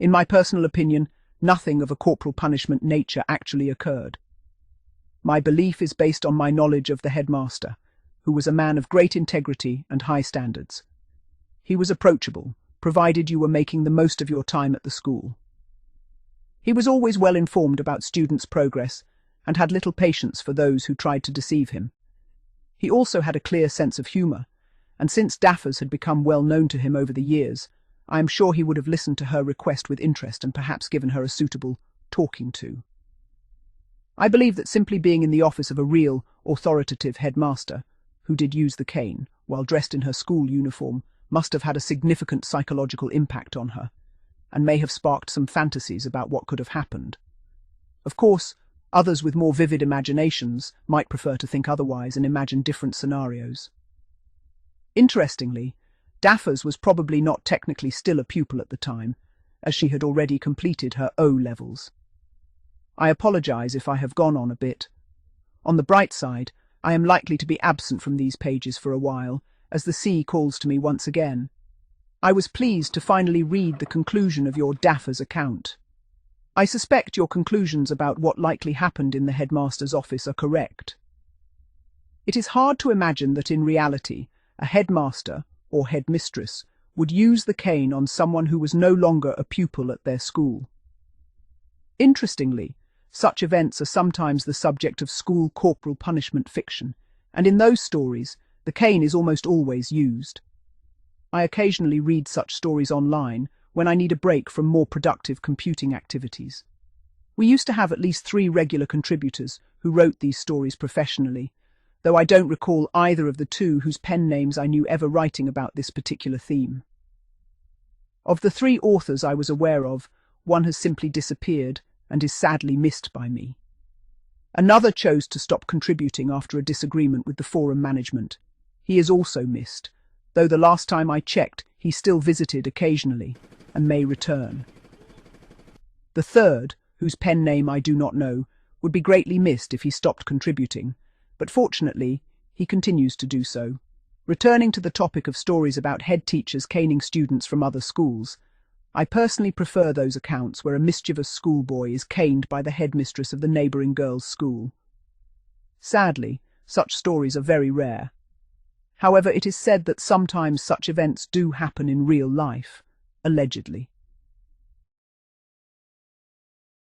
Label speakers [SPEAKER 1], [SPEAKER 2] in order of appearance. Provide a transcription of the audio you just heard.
[SPEAKER 1] In my personal opinion, nothing of a corporal punishment nature actually occurred. My belief is based on my knowledge of the headmaster, who was a man of great integrity and high standards. He was approachable, provided you were making the most of your time at the school. He was always well informed about students' progress and had little patience for those who tried to deceive him. He also had a clear sense of humour, and since Daffers had become well known to him over the years, I am sure he would have listened to her request with interest and perhaps given her a suitable talking to. I believe that simply being in the office of a real, authoritative headmaster, who did use the cane, while dressed in her school uniform, must have had a significant psychological impact on her, and may have sparked some fantasies about what could have happened. Of course, others with more vivid imaginations might prefer to think otherwise and imagine different scenarios. Interestingly, Daffers was probably not technically still a pupil at the time, as she had already completed her O-levels. I apologise if I have gone on a bit. On the bright side, I am likely to be absent from these pages for a while, as the sea calls to me once again. I was pleased to finally read the conclusion of your Daffers account. I suspect your conclusions about what likely happened in the headmaster's office are correct. It is hard to imagine that in reality, a headmaster or headmistress would use the cane on someone who was no longer a pupil at their school. Interestingly, such events are sometimes the subject of school corporal punishment fiction, and in those stories, the cane is almost always used. I occasionally read such stories online when I need a break from more productive computing activities. We used to have at least 3 regular contributors who wrote these stories professionally, though I don't recall either of the 2 whose pen names I knew ever writing about this particular theme. Of the 3 authors I was aware of, one has simply disappeared and is sadly missed by me. Another chose to stop contributing after a disagreement with the forum management. He is also missed, though the last time I checked, he still visited occasionally and may return. The third, whose pen name I do not know, would be greatly missed if he stopped contributing, but fortunately, he continues to do so. Returning to the topic of stories about head teachers caning students from other schools, I personally prefer those accounts where a mischievous schoolboy is caned by the headmistress of the neighbouring girls' school. Sadly, such stories are very rare. However, it is said that sometimes such events do happen in real life, allegedly.